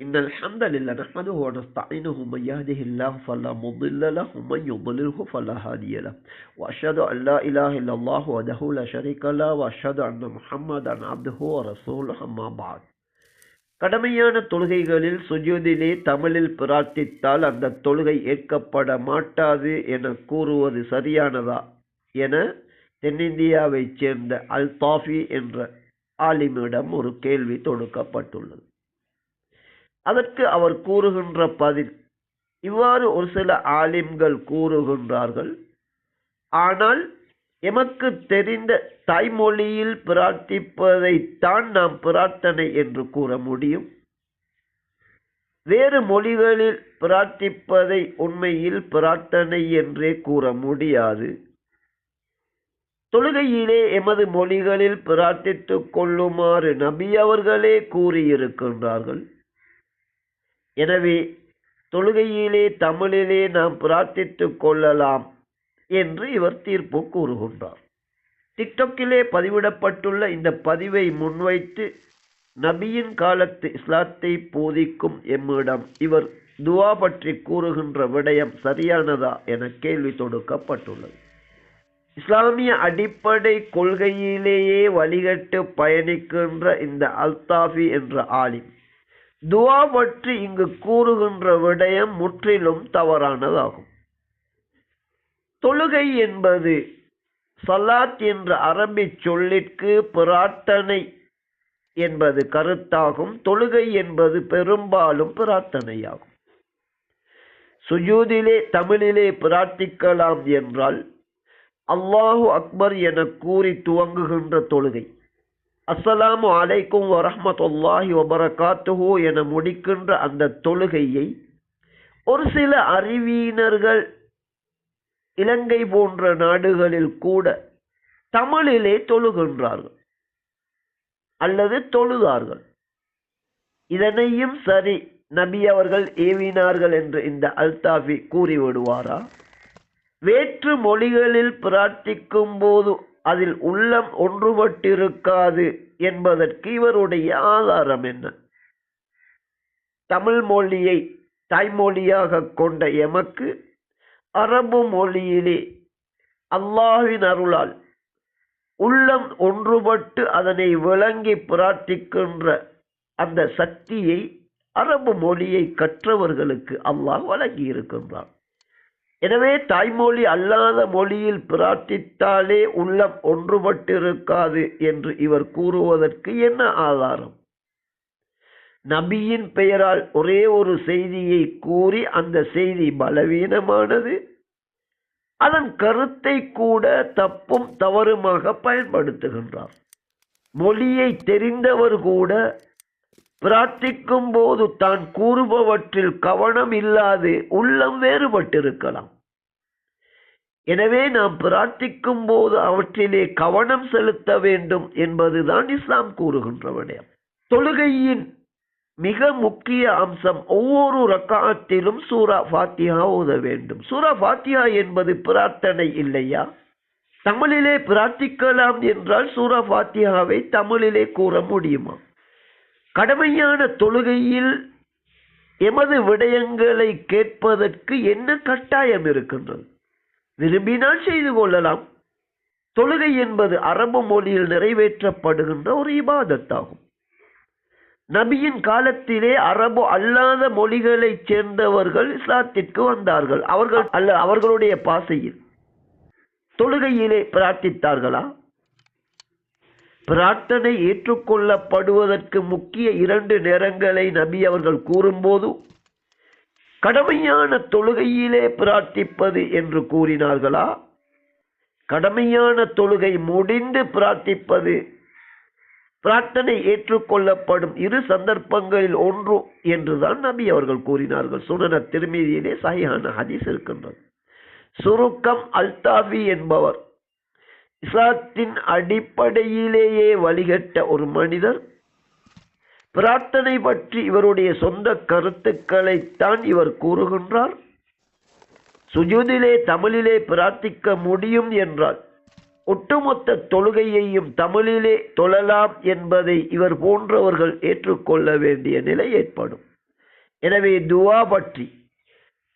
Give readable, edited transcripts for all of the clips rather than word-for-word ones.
إن الحمد لله نحمده ونستعينه من يهده الله فلا مضل له ومن يضلله فلا هادي له وأشهد أن لا إله إلا الله وحده لا شريك له وأشهد أن محمدا عبده ورسوله أما بعد கடமையான தொழுகைகளில் சுஜூதிலே தமிழில் பிரார்த்தித்தால் அந்த தொழுகை ஏற்கப்பட மாட்டாது என கூறுவது சரியானதா என தென்னிந்தியாவைச் சேர்ந்த அல்தாஃபி என்ற ஆலிமிடம் ஒரு கேள்வி தொடுக்கப்பட்டுள்ளது. அதற்கு அவர் கூறுகின்ற பதில், இவ்வாறு ஒரு சில ஆலிம்கள் கூறுகின்றார்கள். ஆனால் எமக்கு தெரிந்த தாய்மொழியில் பிரார்த்திப்பதைத்தான் நாம் பிரார்த்தனை என்று கூற முடியும். வேறு மொழிகளில் பிரார்த்திப்பதை உண்மையில் பிரார்த்தனை என்றே கூற முடியாது. தொழுகையிலே எமது மொழிகளில் பிரார்த்தித்துக் கொள்ளுமாறு நபி அவர்களே கூறியிருக்கின்றார்கள். எனவே தொழுகையிலே தமிழிலே நாம் பிரார்த்தித்துக் கொள்ளலாம் என்று இவர் தீர்ப்பு கூறுகின்றார். டிக்டாக்கிலே பதிவிடப்பட்டுள்ள இந்த பதிவை முன்வைத்து நபியின் காலத்து இஸ்லாத்தை போதிக்கும் எம்மிடம் இவர் துவா பற்றி கூறுகின்ற விடயம் சரியானதா என கேள்வி தொடுக்கப்பட்டுள்ளது. இஸ்லாமிய அடிப்படை கொள்கையிலேயே வழிகட்டு பயணிக்கின்ற இந்த அல்தாஃபி என்ற ஆலிம் துவா பற்றி இங்கு கூறுகின்ற விடயம் முற்றிலும் தவறானதாகும். தொழுகை என்பது சலாத் என்ற அரபி சொல்லிற்கு பிரார்த்தனை என்பது கருத்தாகும். தொழுகை என்பது பெரும்பாலும் பிரார்த்தனையாகும். சுஜூதிலே தமிழிலே பிரார்த்திக்கலாம் என்றால் அல்லாஹு அக்பர் என கூறி துவங்குகின்ற தொழுகை, அஸ்ஸலாமு அலைக்கும் வரஹ்மத்துல்லாஹி வபரகாத்துஹு என முடிக்கின்ற அந்த தொழுகையை ஒரு சில அறிவியினர்கள் இலங்கை போன்ற நாடுகளில் கூட தமிழிலே தொழுகின்றார்கள் அல்லது தொழுதார்கள். இதனையும் சரி நபி அவர்கள் ஏவினார்கள் என்று இந்த அல்தாஃபி கூறிவிடுவாரா? வேற்று மொழிகளில் பிரார்த்திக்கும் போது அதில் உள்ளம் ஒன்றுபட்டிருக்காது என்பதற்கு இவருடைய ஆதாரம் என்ன? தமிழ் மொழியை தாய்மொழியாக கொண்ட எமக்கு அரபு மொழியிலே அல்லாஹ்வின் அருளால் உள்ளம் ஒன்றுபட்டு அதனை விளங்கி பிரார்த்திக்கின்ற அந்த சக்தியை அரபு மொழியை கற்றவர்களுக்கு அல்லாஹ் வழங்கி இருக்கின்றான். எனவே தாய்மொழி அல்லாத மொழியில் பிரார்த்தித்தாலே உள்ளம் ஒன்றுபட்டிருக்காது என்று இவர் கூறுவதற்கு என்ன ஆதாரம்? நபியின் பெயரால் ஒரே ஒரு செய்தியை கூறி அந்த செய்தி பலவீனமானது, அதன் கருத்தை கூட தப்பும் தவறுமாக பயன்படுத்துகின்றார். மொழியை தெரிந்தவர் கூட பிரார்த்திக்கும் போது தான் கூறுபவற்றில் கவனம் இல்லாது உள்ளம் வேறுபட்டிருக்கலாம். எனவே நாம் பிரார்த்திக்கும் போது அவற்றிலே கவனம் செலுத்த வேண்டும் என்பதுதான் இஸ்லாம் கூறுகின்ற விடயம். தொழுகையின் மிக முக்கிய அம்சம் ஒவ்வொரு ரக்காத்திலும் சூரா ஃபாத்திஹா ஓத வேண்டும். சூரா ஃபாத்திஹா என்பது பிரார்த்தனை இல்லையா? தமிழிலே பிரார்த்திக்கலாம் என்றால் சூரா ஃபாத்திஹாவை தமிழிலே கூற முடியுமா? கடமையான தொழுகையில் எமது விடயங்களை கேட்பதற்கு என்ன கட்டாயம் இருக்கின்றது? விரும்பினால் செய்து கொள்ளலாம். தொழுகை என்பது அரபு மொழியில் நிறைவேற்றப்படுகின்ற ஒரு இபாதத்தாகும். நபியின் காலத்திலே அரபு அல்லாத மொழிகளைச் சேர்ந்தவர்கள் இஸ்லாத்திற்கு வந்தார்கள். அவர்களுடைய பாசையில் தொழுகையிலே பிரார்த்தித்தார்களா? பிரார்த்தனை ஏற்றுக்கொள்ளப்படுவதற்கு முக்கிய 2 நேரங்களை நபி அவர்கள் கூறும்போது கடமையான தொழுகையிலே பிரார்த்திப்பது என்று கூறினார்களா? கடமையான தொழுகை முடிந்து பிரார்த்திப்பது பிரார்த்தனை ஏற்றுக்கொள்ளப்படும் 2 சந்தர்ப்பங்களில் ஒன்று என்றுதான் நபி அவர்கள் கூறினார்கள். சுனன திர்மிதியிலே சஹீஹான ஹதீஸ் இருக்கின்றது. சுருக்கம், அல்தாஃபி என்பவர் இஸ்லாத்தின் அடிப்படையிலேயே வழிகட்ட ஒரு மனிதர். பிரார்த்தனை பற்றி இவருடைய சொந்த கருத்துக்களைத்தான் இவர் கூறுகின்றார். சுஜூதிலே தமிழிலே பிரார்த்திக்க முடியும் என்றால் ஒட்டுமொத்த தொழுகையையும் தமிழிலே தொழலாம் என்பதை இவர் போன்றவர்கள் ஏற்றுக்கொள்ள வேண்டிய நிலை ஏற்படும். எனவே துவா பற்றி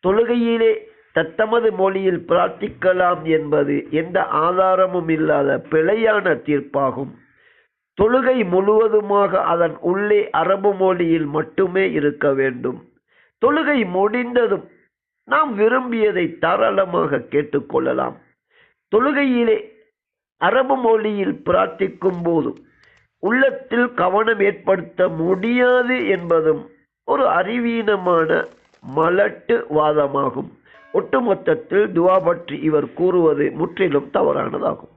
தொழுகையிலே தத்தமது மொழியில் பிரார்த்திக்கலாம் என்பது எந்த ஆதாரமும் இல்லாத பிழையான தீர்ப்பாகும். தொழுகை முழுவதுமாக அதன் உள்ளே அரபு மொழியில் மட்டுமே இருக்க வேண்டும். தொழுகை முடிந்ததும் நாம் விரும்பியதை தாராளமாக கேட்டுக்கொள்ளலாம். தொழுகையிலே அரபு மொழியில் பிரார்த்திக்கும் போதும் உள்ளத்தில் கவனம் ஏற்படுத்த முடியாது என்பதும் ஒரு அறிவீனமான மலட்டு வாதமாகும். ஒட்டுமொத்தத்தில் துவா பற்றி இவர் கூறுவது முற்றிலும் தவறானதாகும்.